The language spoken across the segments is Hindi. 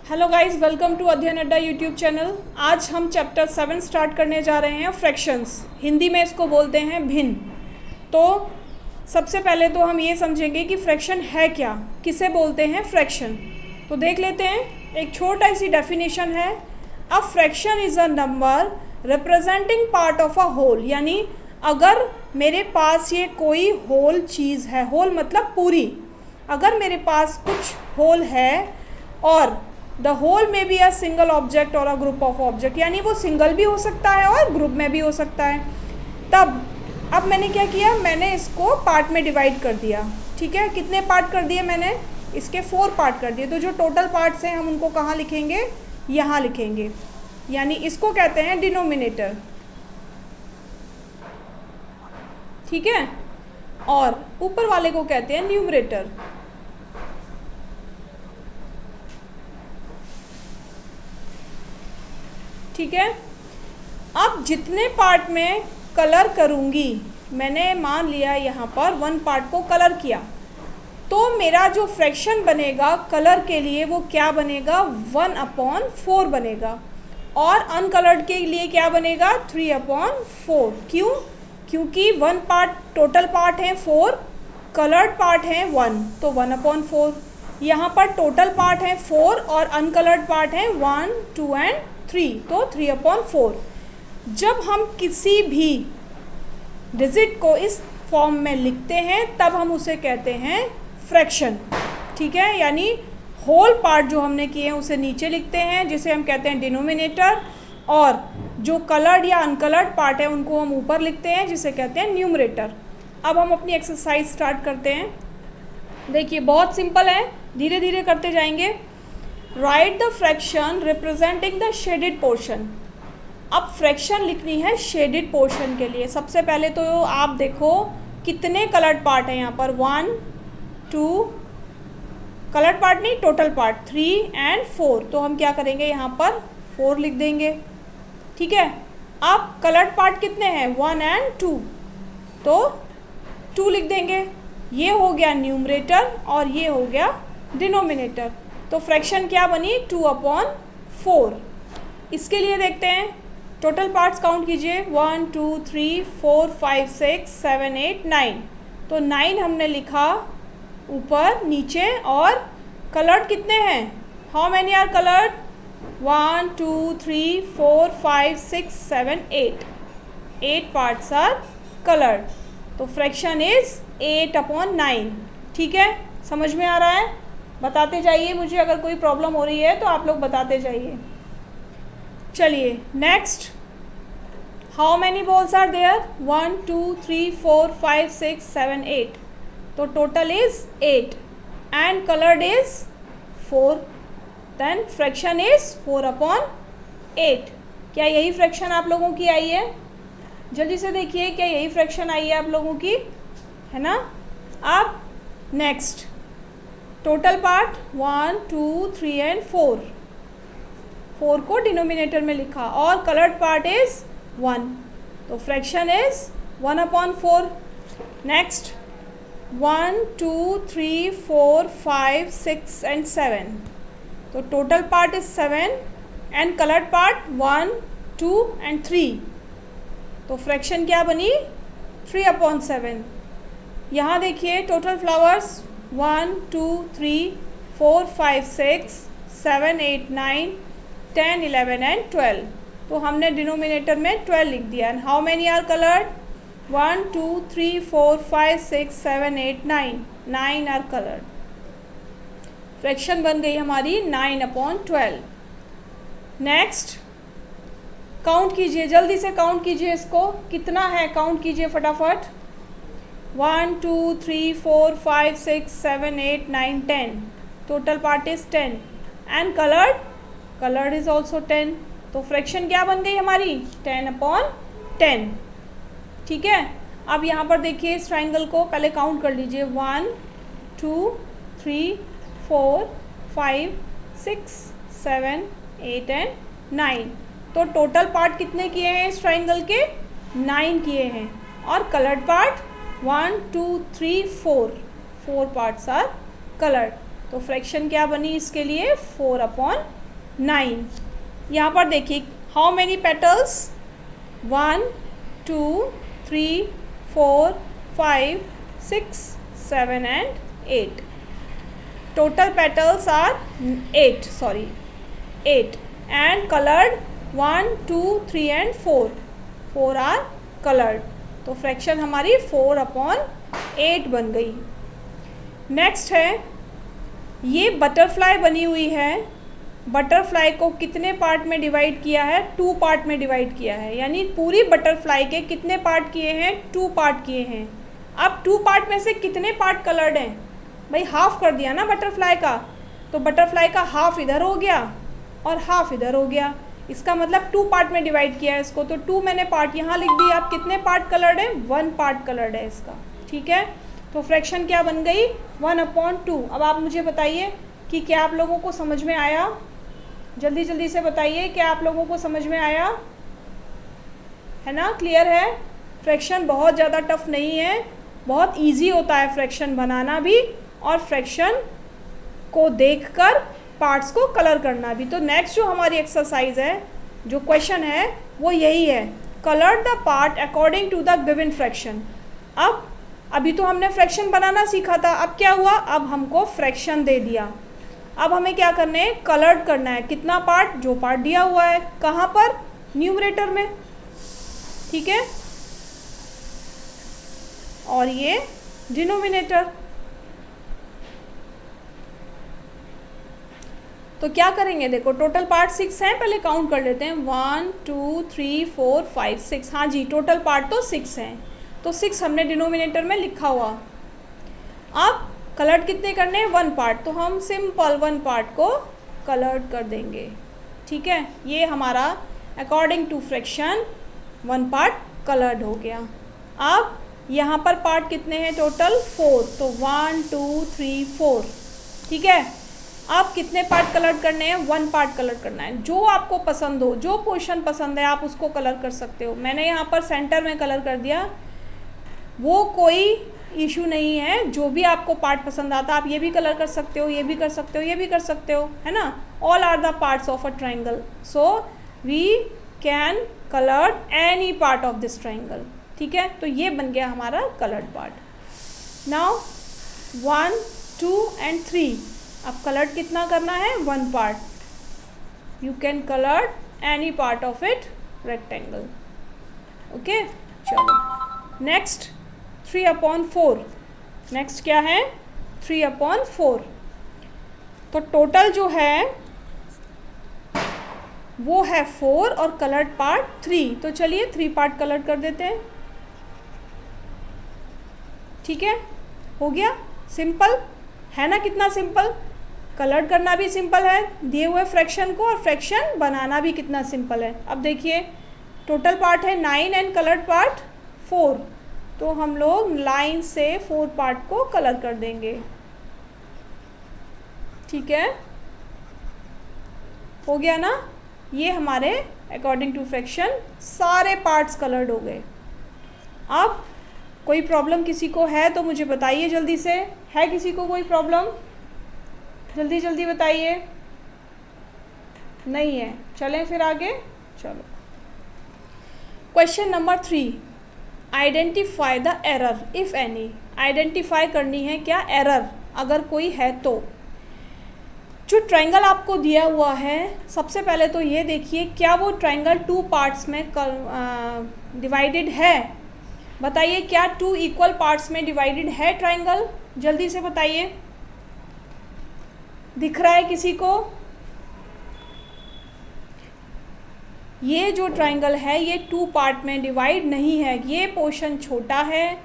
हेलो गाइस, वेलकम टू अध्ययन अड्डा यूट्यूब चैनल। आज हम चैप्टर 7 स्टार्ट करने जा रहे हैं, फ्रैक्शंस। हिंदी में इसको बोलते हैं भिन्न। तो सबसे पहले तो हम ये समझेंगे कि फ्रैक्शन है क्या, किसे बोलते हैं फ्रैक्शन। तो देख लेते हैं, एक छोटा सी डेफिनेशन है। A fraction is a number representing part of a whole. यानी अगर मेरे पास ये कोई होल चीज़ है, होल मतलब पूरी, अगर मेरे पास कुछ होल है और द होल में बी अ सिंगल ऑब्जेक्ट और अ ग्रुप ऑफ ऑब्जेक्ट, यानी वो सिंगल भी हो सकता है और ग्रुप में भी हो सकता है। तब अब मैंने क्या किया, मैंने इसको पार्ट में डिवाइड कर दिया। ठीक है, कितने पार्ट कर दिए मैंने, इसके 4 पार्ट कर दिए। तो जो टोटल पार्ट्स हैं हम उनको कहाँ लिखेंगे, यहाँ लिखेंगे। यानी इसको कहते हैं डिनोमिनेटर। ठीक है, और ऊपर वाले को कहते हैं न्यूमरेटर। ठीक है, अब जितने पार्ट में कलर करूँगी, मैंने मान लिया यहाँ पर 1 पार्ट को कलर किया, तो मेरा जो फ्रैक्शन बनेगा कलर के लिए वो क्या बनेगा, 1/4 बनेगा। और अनकलर्ड के लिए क्या बनेगा, 3/4। क्यों? क्योंकि 1 पार्ट टोटल पार्ट है 4, कलर्ड पार्ट है 1, तो 1/4। यहाँ पर टोटल पार्ट है 4 और अनकलर्ड पार्ट है 1, 2 एंड 3, तो 3/4। जब हम किसी भी डिजिट को इस फॉर्म में लिखते हैं तब हम उसे कहते हैं फ्रैक्शन। ठीक है, यानी होल पार्ट जो हमने किए हैं उसे नीचे लिखते हैं, जिसे हम कहते हैं डिनोमिनेटर, और जो कलर्ड या अनकलर्ड पार्ट है उनको हम ऊपर लिखते हैं, जिसे कहते हैं न्यूमरेटर। अब हम अपनी एक्सरसाइज स्टार्ट करते हैं। देखिए, बहुत सिंपल है, धीरे धीरे करते जाएंगे। Right the fraction representing the shaded portion. अब फ्रैक्शन लिखनी है शेडेड पोर्शन के लिए। सबसे पहले तो आप देखो कितने कलर्ड पार्ट हैं यहाँ पर, 1, 2, कलर्ड पार्ट नहीं टोटल पार्ट 3 एंड 4। तो हम क्या करेंगे, यहाँ पर 4 लिख देंगे। ठीक है, अब कलर्ड पार्ट कितने हैं, 1 एंड 2, तो 2 लिख देंगे। ये हो गया न्यूमरेटर और ये हो गया डिनोमिनेटर। तो फ्रैक्शन क्या बनी, 2/4। इसके लिए देखते हैं, टोटल पार्ट्स काउंट कीजिए, 1, 2, 3, 4, 5, 6, 7, 8, 9। तो 9 हमने लिखा ऊपर नीचे। और कलर्ड कितने हैं, how many are coloured, 1, 2, 3, 4, 5, 6, 7, 8। 8 parts are coloured. तो फ्रैक्शन इज 8/9। ठीक है, समझ में आ रहा है? बताते जाइए मुझे, अगर कोई प्रॉब्लम हो रही है तो आप लोग बताते जाइए। चलिए next, how many balls are there, 1, 2, 3, 4, 5, 6, 7, 8। तो total is 8 and coloured is 4। Then fraction is 4/8। क्या यही फ्रैक्शन आप लोगों की आई है? जल्दी से देखिए, क्या यही फ्रैक्शन आई है आप लोगों की, है ना? अब नेक्स्ट, टोटल पार्ट 1, 2, 3 एंड 4। 4 को डिनोमिनेटर में लिखा और कलर्ड पार्ट इज 1, तो फ्रैक्शन इज 1/4। Next, 1, 2, 3, 4, 5, 6 and 7। तो total part is 7 and coloured part 1, 2 and 3। तो फ्रैक्शन क्या बनी, 3/7। यहाँ देखिए टोटल फ्लावर्स 1, 2, 3, 4, 5, 6, 7, 8, 9, 10, 11 एंड 12। तो हमने डिनोमिनेटर में 12 लिख दिया। And how many are coloured, 1, 2, 3, 4, 5, 6, 7, 8, 9। 9 are coloured. Fraction बन गई हमारी 9/12। नेक्स्ट, काउंट कीजिए, जल्दी से काउंट कीजिए इसको, कितना है काउंट कीजिए फटाफट। 1, 2, 3, 4, 5, 6, 7, 8, 9, 10। Total part is 10 and coloured is also 10। तो फ्रैक्शन क्या बन गई हमारी, 10/10। ठीक है, अब यहाँ पर देखिए इस ट्राइंगल को पहले काउंट कर लीजिए, 1, 2, 3, 4, 5, 6, 7, 8 एंड 9। तो टोटल पार्ट कितने किए हैं इस ट्राइंगल के, 9 किए हैं। और coloured part 1, 2, 3, 4 parts are coloured. तो फ्रैक्शन क्या बनी इसके लिए, 4/9। यहाँ पर देखिए how many petals, 1 2 3 4 5 6 7 and 8। total petals are 8 and colored 1 2 3 and 4 are colored। तो फ्रैक्शन हमारी 4/8 बन गई। नेक्स्ट है, ये बटरफ्लाई बनी हुई है, बटरफ्लाई को कितने पार्ट में डिवाइड किया है, 2 पार्ट में डिवाइड किया है, यानी पूरी बटरफ्लाई के कितने पार्ट किए हैं, 2 पार्ट किए हैं। अब 2 पार्ट में से कितने पार्ट कलर्ड हैं, भाई हाफ कर दिया ना बटरफ्लाई का, तो बटरफ्लाई का हाफ इधर हो गया और हाफ इधर हो गया, इसका मतलब 2 पार्ट में डिवाइड किया है इसको, तो 2 मैंने पार्ट यहाँ लिख दिया। अब कितने पार्ट कलर्ड है, 1 पार्ट कलर्ड है इसका, ठीक है। तो फ्रैक्शन क्या बन गई, 1/2। अब आप मुझे बताइए कि क्या आप लोगों को समझ में आया, जल्दी जल्दी से बताइए, क्या आप लोगों को समझ में आया है ना, क्लियर है। फ्रैक्शन बहुत ज़्यादा टफ नहीं है, बहुत इजी होता है फ्रैक्शन बनाना भी और फ्रैक्शन को देखकर पार्ट्स को कलर करना भी। तो नेक्स्ट जो हमारी एक्सरसाइज है, जो क्वेश्चन है वो यही है, colour the part according to the given fraction. अब अभी तो हमने फ्रैक्शन बनाना सीखा था, अब क्या हुआ, अब हमको फ्रैक्शन दे दिया, अब हमें क्या करना है, कलर्ड करना है। कितना पार्ट, जो पार्ट दिया हुआ है, कहाँ पर, न्यूमरेटर में, ठीक है, और ये डिनोमिनेटर। तो क्या करेंगे, देखो टोटल पार्ट 6 हैं, पहले काउंट कर लेते हैं, 1 2 3 4 5 6। हाँ जी, टोटल पार्ट तो 6 हैं, तो 6 हमने डिनोमिनेटर में लिखा हुआ। अब कलर्ड कितने करने हैं, 1 पार्ट, तो हम सिंपल 1 पार्ट को कलर्ड कर देंगे, ठीक है। ये हमारा according to fraction 1 part coloured हो गया। अब यहाँ पर पार्ट कितने हैं, टोटल 4, तो 1 2 3 4, ठीक है। अब कितने पार्ट कलर करने हैं, 1 पार्ट कलर करना है। जो आपको पसंद हो, जो पोर्शन पसंद है आप उसको कलर कर सकते हो। मैंने यहाँ पर सेंटर में कलर कर दिया, वो कोई इशू नहीं है, जो भी आपको पार्ट पसंद आता आप ये भी कलर कर सकते हो, ये भी कर सकते हो, ये भी कर सकते हो, है ना। All are the parts of a triangle, so we can colour any part of this triangle, ठीक है। तो ये बन गया हमारा कलर्ड पार्ट। नाउ 1 2 and 3, अब कलर्ड कितना करना है, 1 part. You can colour any part of it rectangle, okay. चलो नेक्स्ट 3/4, नेक्स्ट क्या है, 3/4। तो टोटल जो है वो है 4 और कलर्ड पार्ट 3, तो चलिए 3 पार्ट कलर कर देते हैं, ठीक है। हो गया, सिंपल है ना, कितना सिंपल, कलर करना भी सिंपल है दिए हुए फ्रैक्शन को, और फ्रैक्शन बनाना भी कितना सिंपल है। अब देखिए टोटल पार्ट है 9 एंड कलर्ड पार्ट 4, तो हम लोग लाइन से 4 पार्ट को कलर कर देंगे, ठीक है। हो गया ना, ये हमारे अकॉर्डिंग टू फ्रैक्शन सारे पार्ट्स कलर्ड हो गए। अब कोई प्रॉब्लम किसी को है तो मुझे बताइए जल्दी से, है किसी को कोई प्रॉब्लम, जल्दी जल्दी बताइए। नहीं है, चलें फिर आगे। चलो question number 3, identify the error if any. Identify करनी है क्या, एरर अगर कोई है तो। जो ट्रायंगल आपको दिया हुआ है, सबसे पहले तो ये देखिए क्या वो ट्रायंगल 2 पार्ट्स में डिवाइडेड है। बताइए क्या 2 इक्वल पार्ट्स में डिवाइडेड है ट्रायंगल, जल्दी से बताइए, दिख रहा है किसी को। ये जो ट्रायंगल है ये 2 पार्ट में डिवाइड नहीं है, ये पोर्शन छोटा है,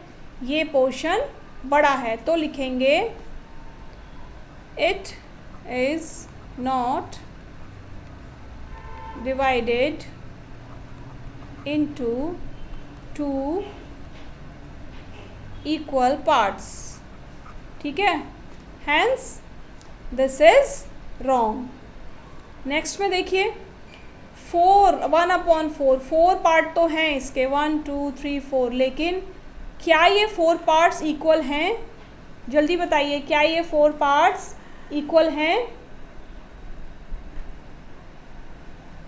ये पोर्शन बड़ा है, तो लिखेंगे it is not divided into 2 equal parts, ठीक है, hence this is wrong. Next में देखिए 1/4, 4 पार्ट तो हैं इसके, 1 2 3 4, लेकिन क्या ये 4 पार्ट्स इक्वल हैं, जल्दी बताइए क्या ये 4 पार्ट्स इक्वल हैं?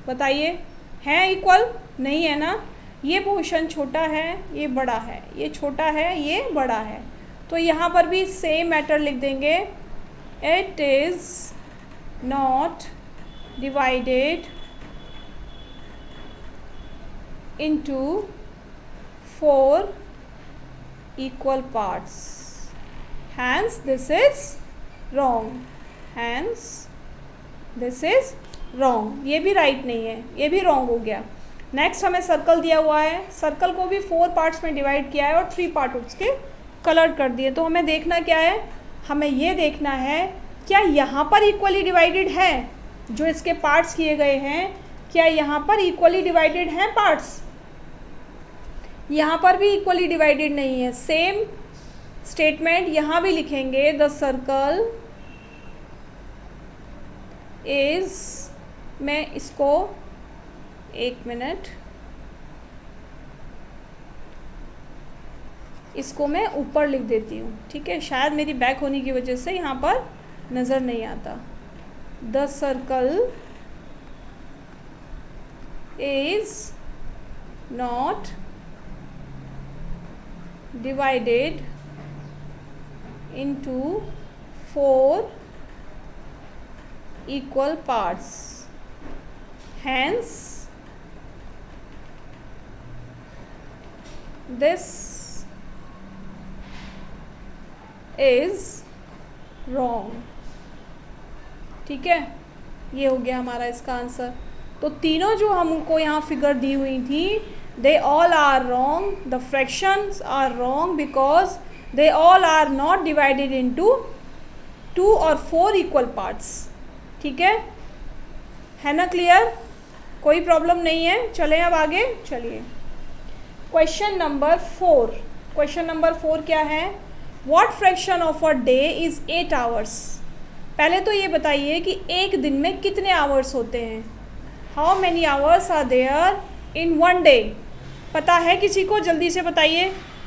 बताइए, हैं इक्वल? नहीं है ना। ये पोर्शन छोटा है, ये बड़ा है, ये छोटा है, ये बड़ा है, तो यहाँ पर भी सेम मैटर लिख देंगे, it is not divided into 4 equal parts, hence this is wrong, hence this is wrong। ये भी राइट नहीं है, ये भी रॉन्ग हो गया। नेक्स्ट हमें सर्कल दिया हुआ है, सर्कल को भी 4 पार्ट्स में डिवाइड किया है और 3 पार्ट उसके कलर कर दिए। तो हमें देखना क्या है, हमें ये देखना है क्या यहाँ पर इक्वली डिवाइडेड है, जो इसके पार्ट्स किए गए हैं क्या यहाँ पर इक्वली डिवाइडेड हैं पार्ट्स? यहाँ पर भी इक्वली डिवाइडेड नहीं है। सेम स्टेटमेंट यहाँ भी लिखेंगे, द सर्कल इज, मैं इसको 1 मिनट, इसको मैं ऊपर लिख देती हूँ, ठीक है, शायद मेरी बैक होने की वजह से यहाँ पर नज़र नहीं आता। The circle is not divided into 4 equal parts, hence this is wrong। ठीक है, ये हो गया हमारा इसका आंसर। तो तीनों जो हमको यहाँ फिगर दी हुई थी, they all are wrong, the fractions are wrong because they all are not divided into 2 or 4 equal parts। ठीक है ना, क्लियर? कोई प्रॉब्लम नहीं है। चलें अब आगे, चलिए क्वेश्चन नंबर 4। क्वेश्चन नंबर 4 क्या है, what fraction of a day is 8 hours। पहले तो ये बताइए कि एक दिन में कितने आवर्स होते हैं, how many hours are there in one day। पता है किसी को? जल्दी से बताइए,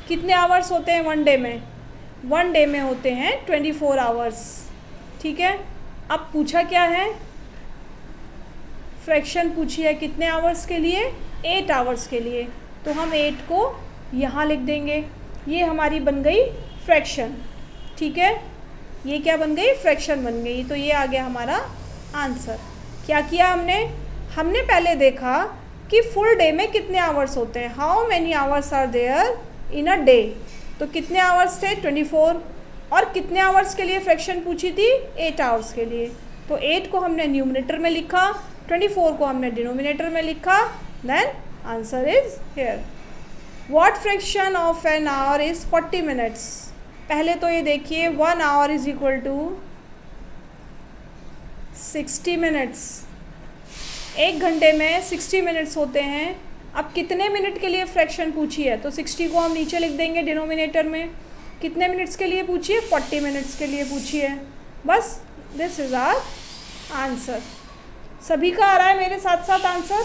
कितने आवर्स होते हैं वन डे में? वन डे में होते हैं 24 आवर्स। ठीक है, अब पूछा क्या है, फ्रैक्शन पूछी है कितने आवर्स के लिए? 8 आवर्स के लिए। तो हम 8 को यहाँ लिख देंगे, ये हमारी बन गई फ्रैक्शन। ठीक है, ये क्या बन गई? फ्रैक्शन बन गई। तो ये आ गया हमारा आंसर। क्या किया हमने? हमने पहले देखा कि फुल डे में कितने आवर्स होते हैं, how many hours are there in a day. तो कितने आवर्स थे? 24। और कितने आवर्स के लिए फ्रैक्शन पूछी थी? 8 आवर्स के लिए। तो 8 को हमने न्यूमरेटर में लिखा, 24 को हमने डिनोमिनेटर में लिखा, then answer is here. What fraction of an hour is 40 minutes. पहले तो ये देखिए, 1 hour is equal to 60 minutes. 1 घंटे में 60 मिनट्स होते हैं। अब कितने मिनट के लिए फ्रैक्शन पूछी है, तो 60 को हम नीचे लिख देंगे डिनोमिनेटर में। कितने मिनट्स के लिए पूछी है? 40 मिनट्स के लिए पूछी है। बस, दिस इज़ आवर आंसर। सभी का आ रहा है मेरे साथ साथ आंसर?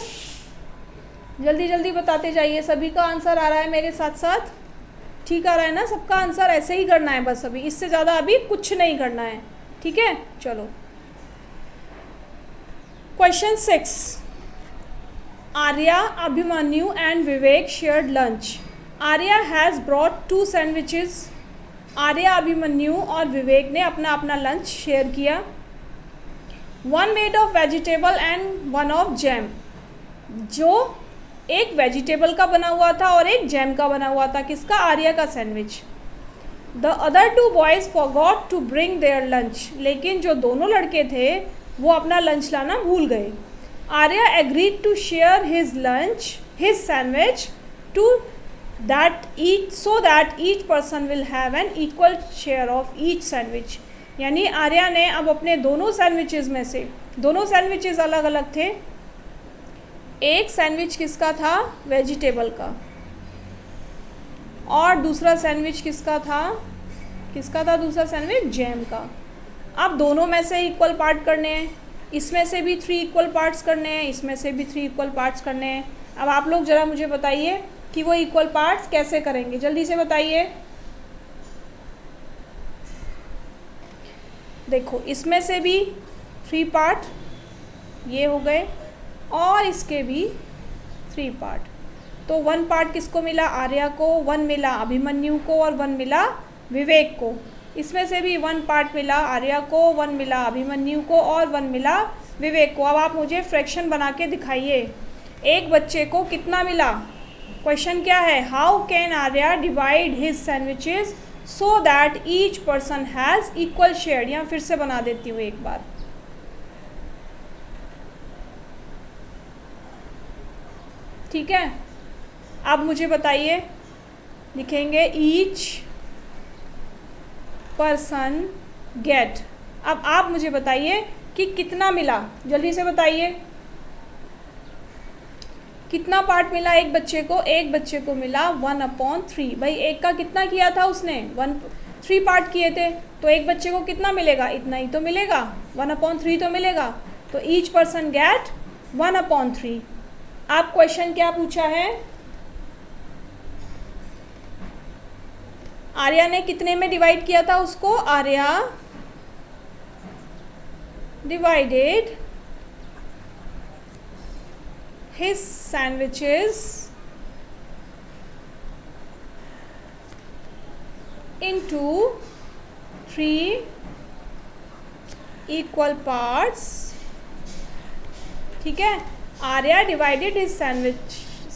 जल्दी जल्दी बताते जाइए, सभी का आंसर आ रहा है मेरे साथ साथ? ठीक आ रहा है ना सबका आंसर? ऐसे ही करना है बस, अभी इससे ज़्यादा अभी कुछ नहीं करना है। ठीक है, चलो question 6। Arya, Abhimanyu and Vivek shared lunch. Arya has brought 2 sandwiches. Arya, Abhimanyu और विवेक ने अपना अपना लंच शेयर किया। 1 made of vegetable and 1 of jam. जो एक वेजिटेबल का बना हुआ था और एक जैम का बना हुआ था। किसका? आर्या का sandwich. The other 2 boys forgot to bring their lunch. लेकिन जो दोनों लड़के थे वो अपना लंच लाना भूल गए। Arya agreed to share his lunch, his sandwich to that each person will have an equal share of each sandwich. यानी आर्या ने अब अपने दोनों सैंडविचेस में से, दोनों सैंडविचेस अलग अलग थे, एक सैंडविच किसका था? वेजिटेबल का, और दूसरा सैंडविच किसका था? किसका था दूसरा सैंडविच? जैम का। अब दोनों में से इक्वल पार्ट करने हैं, इसमें से भी 3 इक्वल पार्ट्स करने हैं, इसमें से भी 3 इक्वल पार्ट्स करने हैं। अब आप लोग ज़रा मुझे बताइए कि वो इक्वल पार्ट्स कैसे करेंगे, जल्दी से बताइए। देखो इसमें से भी 3 पार्ट ये हो गए और इसके भी 3 पार्ट। तो 1 पार्ट किसको मिला? आर्या को, 1 मिला अभिमन्यु को और 1 मिला विवेक को। इसमें से भी 1 पार्ट मिला आर्या को, 1 मिला अभिमन्यु को और 1 मिला विवेक को। अब आप मुझे फ्रैक्शन बना के दिखाइए, एक बच्चे को कितना मिला? क्वेश्चन क्या है? How can Arya divide his sandwiches so that each person has equal share. यहाँ फिर से बना देती हूँ एक बार। ठीक है, अब मुझे बताइए, लिखेंगे ईच पर्सन गेट। अब आप मुझे बताइए कि कितना मिला, जल्दी से बताइए कितना पार्ट मिला एक बच्चे को? एक बच्चे को मिला 1/3। भाई एक का कितना किया था उसने? 3 पार्ट किए थे, तो एक बच्चे को कितना मिलेगा? इतना ही तो मिलेगा, 1/3 तो मिलेगा। तो ईच पर्सन गेट 1/3। आप क्वेश्चन क्या पूछा है? आर्या ने कितने में डिवाइड किया था उसको? Arya divided his sandwiches into 3 equal parts। ठीक है, Arya divided his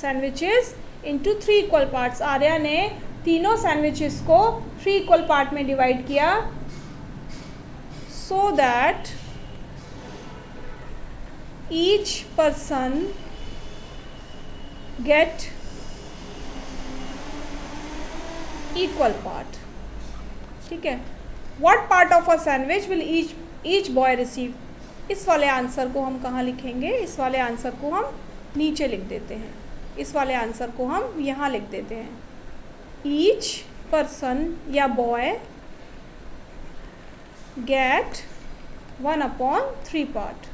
sandwiches into 3 equal parts। Arya ने तीनों सैंडविचेस को 3 इक्वल पार्ट में डिवाइड किया, so that each person get equal part। ठीक है, what part of a sandwich will each boy receive। इस वाले आंसर को हम कहाँ लिखेंगे? इस वाले आंसर को हम नीचे लिख देते हैं, इस वाले आंसर को हम यहाँ लिख देते हैं। ईच पर्सन या बॉय गेट 1/3 पार्ट।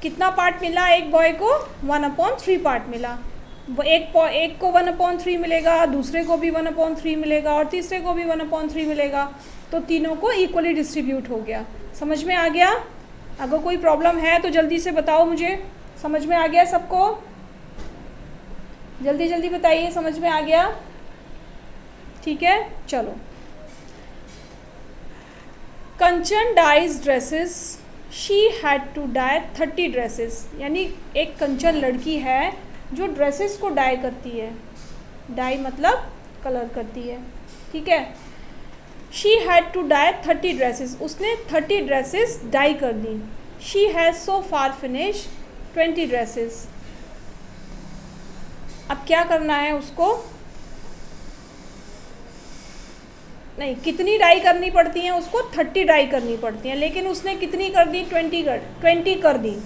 कितना पार्ट मिला एक बॉय को? 1/3 पार्ट मिला। एक को 1/3 मिलेगा, दूसरे को भी 1/3 मिलेगा और तीसरे को भी 1/3 मिलेगा। तो तीनों को इक्वली डिस्ट्रीब्यूट हो गया। समझ में आ गया? अगर कोई प्रॉब्लम है तो जल्दी से बताओ मुझे। समझ में आ गया सबको? जल्दी जल्दी बताइए, समझ में आ गया? ठीक है, चलो। Kanchan dyes dresses, she had to dye 30 dresses. यानी एक कंचन लड़की है जो ड्रेसेस को डाई करती है। डाई मतलब कलर करती है। ठीक है, she had to dye 30 dresses. उसने 30 ड्रेसेस डाई कर दी। She has so far finish 20 dresses. अब क्या करना है उसको? नहीं, कितनी डाई करनी पड़ती हैं उसको? 30 डाई करनी पड़ती हैं, लेकिन उसने कितनी कर दी? 20 कर दी।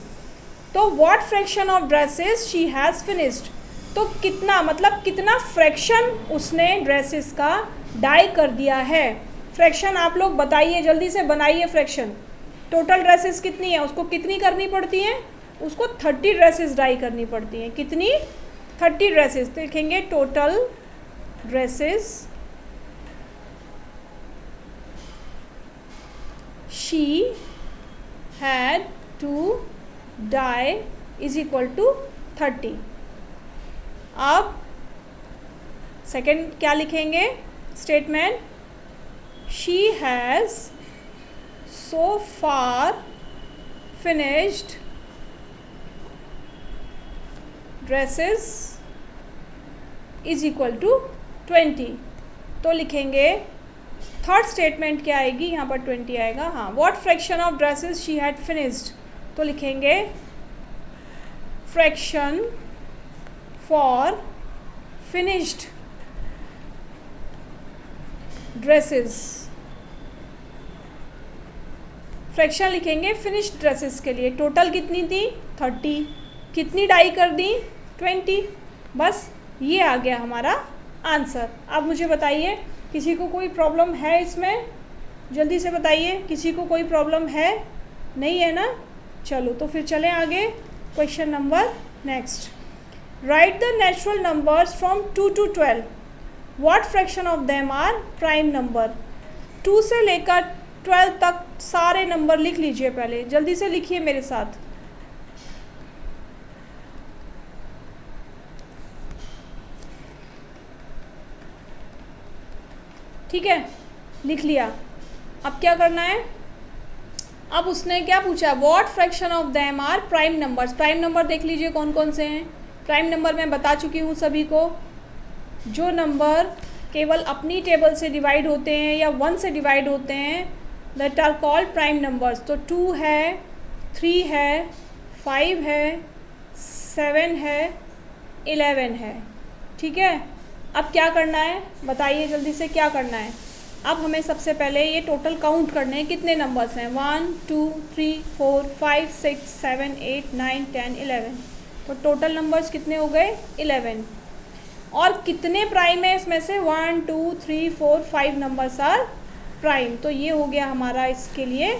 तो what fraction of dresses she has finished. तो कितना मतलब कितना फ्रैक्शन उसने ड्रेसेस का डाई कर दिया है। फ्रैक्शन आप लोग बताइए, जल्दी से बनाइए फ्रैक्शन। टोटल ड्रेसेस कितनी है, उसको कितनी करनी पड़ती हैं? उसको 30 ड्रेसेस डाई करनी पड़ती हैं। कितनी? 30 ड्रेसेस। तो लिखेंगे total dresses she had to dye is equal to 30। अब सेकेंड क्या लिखेंगे statement? she has so far finished dresses is equal to 20। तो लिखेंगे थर्ड स्टेटमेंट क्या आएगी? यहाँ पर 20 आएगा। हाँ, what fraction of dresses she had finished. तो लिखेंगे fraction for finished dresses. Fraction लिखेंगे फिनिश्ड ड्रेसेस के लिए। टोटल कितनी थी? 30। कितनी डाई कर दी? 20। बस ये आ गया हमारा आंसर। अब मुझे बताइए, किसी को कोई प्रॉब्लम है इसमें? जल्दी से बताइए, किसी को कोई प्रॉब्लम है? नहीं है ना? चलो तो फिर चलें आगे। Question number next. Right the natural numbers from 2 to 12। What fraction of them are prime number. 2 से लेकर 12 तक सारे नंबर लिख लीजिए। पहले जल्दी से लिखिए मेरे साथ। ठीक है, लिख लिया। अब क्या करना है, अब उसने क्या पूछा, what fraction of them are prime numbers. Prime number देख लीजिए कौन कौन से हैं। प्राइम नंबर मैं बता चुकी हूँ सभी को, जो नंबर केवल अपनी टेबल से डिवाइड होते हैं या 1 से डिवाइड होते हैं, that are called prime numbers. तो 2 है, 3 है, 5 है, 7 है, 11 है। ठीक है, अब क्या करना है बताइए जल्दी से, क्या करना है। अब हमें सबसे पहले ये टोटल काउंट करने हैं, कितने नंबर्स हैं, 1 2 3 4 5 6 7 8 9 10 11। तो टोटल नंबर्स कितने हो गए, 11। और कितने प्राइम है इसमें से, 1 2 3 4 5 नंबर्स आर प्राइम। तो ये हो गया हमारा इसके लिए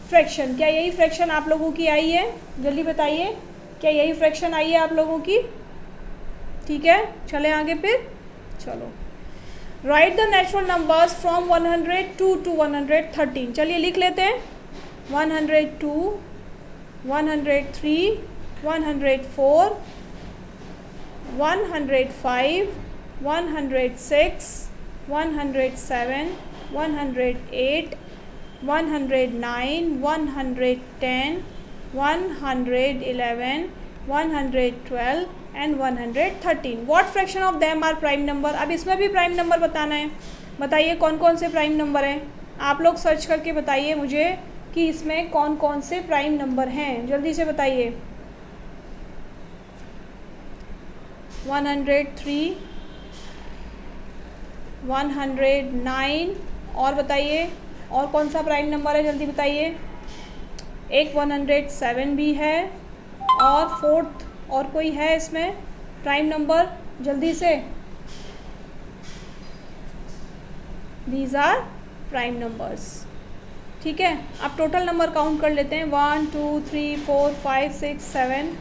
फ्रैक्शन। क्या यही फ्रैक्शन आप लोगों की आई है, जल्दी बताइए, क्या यही फ्रैक्शन आई है आप लोगों की। ठीक है, चले आगे फिर, चलो। Write the natural numbers from 102 to 113। चलिए लिख लेते हैं, 102, 103, 104, 105, 106, 107, 108, 109, 110, 111, 112 and 113। What fraction of them are prime number. अब इसमें भी प्राइम नंबर बताना है। बताइए कौन कौन से प्राइम नंबर हैं, आप लोग सर्च करके बताइए मुझे कि इसमें कौन कौन से प्राइम नंबर हैं, जल्दी से बताइए। 103, 109, और बताइए और कौन सा प्राइम नंबर है, जल्दी बताइए। एक 107 भी है, और 4th और कोई है इसमें प्राइम नंबर, जल्दी से। These are prime numbers. ठीक है, अब टोटल नंबर काउंट कर लेते हैं, 1 2 3 4 5 6 7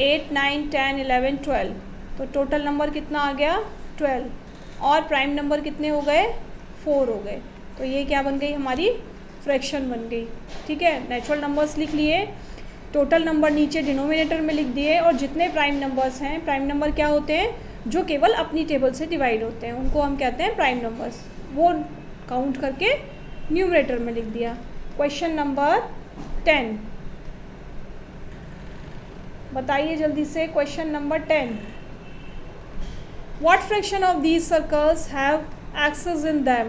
8 9 10 11 12। तो टोटल नंबर कितना आ गया, 12। और प्राइम नंबर कितने हो गए, 4 हो गए। तो ये क्या बन गई, हमारी फ्रैक्शन बन गई। ठीक है, नेचुरल नंबर्स लिख लिए, टोटल नंबर नीचे डिनोमिनेटर में लिख दिए, और जितने प्राइम नंबर्स हैं, प्राइम नंबर क्या होते हैं, जो केवल अपनी टेबल से डिवाइड होते हैं, उनको हम कहते हैं प्राइम नंबर्स। वो काउंट करके न्यूमरेटर में लिख दिया। क्वेश्चन नंबर 10 बताइए जल्दी से, question number 10। What fraction of these circles have X's in them.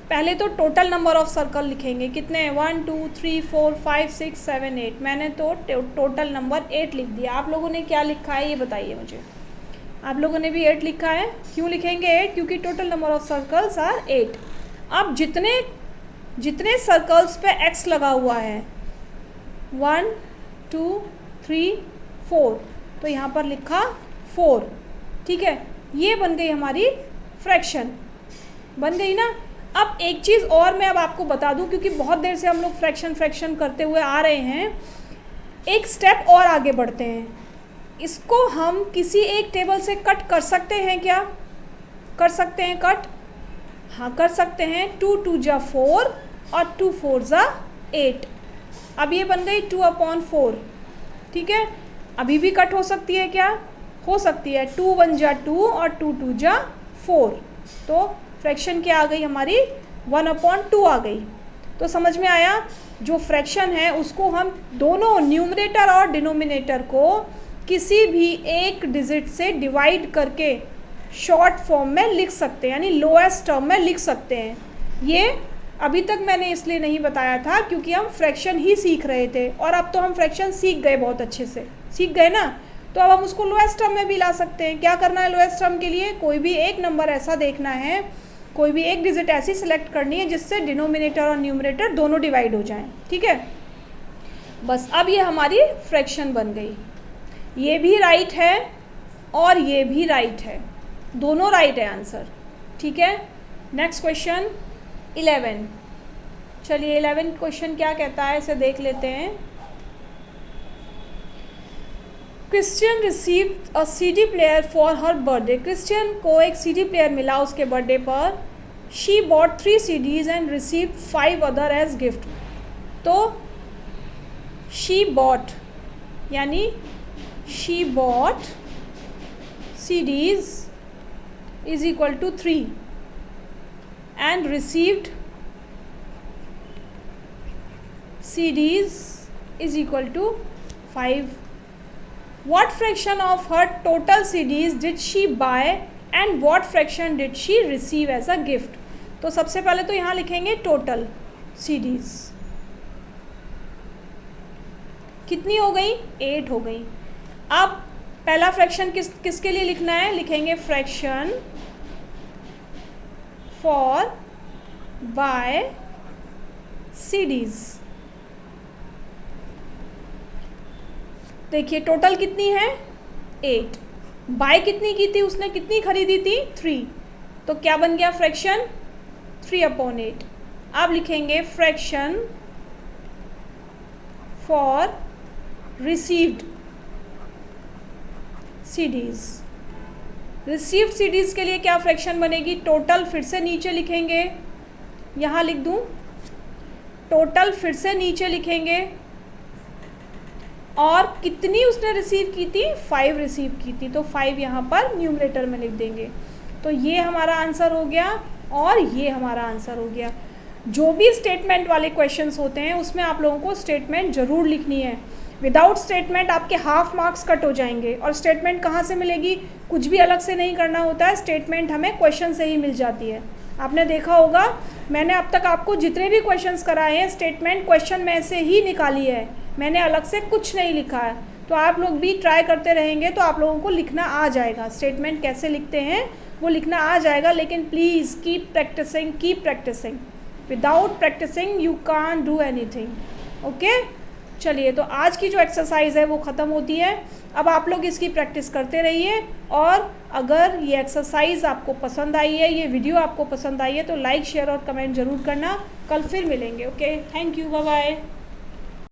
पहले तो टोटल नंबर ऑफ सर्कल लिखेंगे, कितने हैं, 1 2 3 4 5 6 7 8। मैंने तो टोटल नंबर 8 लिख दिया। आप लोगों ने क्या लिखा है ये बताइए मुझे। आप लोगों ने भी 8 लिखा है। क्यों लिखेंगे 8, क्योंकि total number of circles are 8। अब जितने सर्कल्स पे x लगा हुआ है, 1 2 3 4, तो यहाँ पर लिखा 4। ठीक है, ये बन गई हमारी फ्रैक्शन, बन गई ना। अब एक चीज़ और मैं अब आपको बता दूं, क्योंकि बहुत देर से हम लोग फ्रैक्शन करते हुए आ रहे हैं, एक स्टेप और आगे बढ़ते हैं। इसको हम किसी एक टेबल से कट कर सकते हैं क्या, कर सकते हैं कट, हाँ कर सकते हैं। 2 2 जा 4 और 2 4 जा 8। अब ये बन गई 2/4। ठीक है, अभी भी कट हो सकती है क्या, हो सकती है। 2 1 जा 2 और 2 2 जा 4। तो फ्रैक्शन क्या आ गई हमारी, 1/2 आ गई। तो समझ में आया, जो फ्रैक्शन है उसको हम दोनों न्यूमरेटर और डिनोमिनेटर को किसी भी एक डिजिट से डिवाइड करके शॉर्ट फॉर्म में लिख सकते हैं, यानी लोएस्ट टर्म में लिख सकते हैं। ये अभी तक मैंने इसलिए नहीं बताया था क्योंकि हम फ्रैक्शन ही सीख रहे थे, और अब तो हम फ्रैक्शन सीख गए, बहुत अच्छे से सीख गए ना। तो अब हम उसको लोएस्ट टर्म में भी ला सकते हैं। क्या करना है लोएस्ट टर्म के लिए, कोई भी एक नंबर ऐसा देखना है, कोई भी एक डिजिट ऐसी सिलेक्ट करनी है जिससे डिनोमिनेटर और न्यूमरेटर दोनों डिवाइड हो जाएं। ठीक है, बस अब ये हमारी फ्रैक्शन बन गई। ये भी राइट है और ये भी राइट है, दोनों राइट है आंसर। ठीक है, नेक्स्ट क्वेश्चन 11। चलिए 11 क्वेश्चन क्या कहता है इसे देख लेते हैं। Christian received a CD player for her birthday. Christian को एक CD प्लेयर मिला उसके बर्थडे पर। She bought 3 CDs and received 5 other as gift. तो शी बॉट यानी she bought CDs is equal to 3 and received CDs is equal to 5. What fraction of her total CDs did she buy and what fraction did she receive as a gift? तो सबसे पहले तो यहाँ लिखेंगे total CDs कितनी हो गई, 8 हो गई। अब पहला फ्रैक्शन किसके लिए लिखना है, लिखेंगे फ्रैक्शन फॉर बाय CDs। देखिए टोटल कितनी है, 8। बाय कितनी की थी उसने, कितनी खरीदी थी, 3। तो क्या बन गया फ्रैक्शन, 3/8। अब लिखेंगे fraction for received CDs। Received CDs के लिए क्या फ्रैक्शन बनेगी, टोटल फिर से नीचे लिखेंगे, यहाँ लिख दूँ टोटल फिर से नीचे लिखेंगे और कितनी उसने रिसीव की थी, 5 रिसीव की थी, तो 5 यहाँ पर न्यूमरेटर में लिख देंगे। तो ये हमारा आंसर हो गया और ये हमारा आंसर हो गया। जो भी स्टेटमेंट वाले क्वेश्चंस होते हैं उसमें आप लोगों को स्टेटमेंट ज़रूर लिखनी है। विदाउट स्टेटमेंट आपके हाफ मार्क्स कट हो जाएंगे। और स्टेटमेंट कहाँ से मिलेगी, कुछ भी अलग से नहीं करना होता है, स्टेटमेंट हमें क्वेश्चन से ही मिल जाती है। आपने देखा होगा मैंने अब तक आपको जितने भी क्वेश्चंस कराए हैं स्टेटमेंट क्वेश्चन में से ही निकाली है, मैंने अलग से कुछ नहीं लिखा है। तो आप लोग भी ट्राई करते रहेंगे तो आप लोगों को लिखना आ जाएगा, स्टेटमेंट कैसे लिखते हैं वो लिखना आ जाएगा। लेकिन please keep practising. Without practising you can't do anything. Okay, चलिए तो आज की जो एक्सरसाइज है वो ख़त्म होती है। अब आप लोग इसकी प्रैक्टिस करते रहिए और अगर ये एक्सरसाइज आपको पसंद आई है, ये वीडियो आपको पसंद आई है तो लाइक शेयर और कमेंट ज़रूर करना। कल फिर मिलेंगे। Okay, thank you, bye bye.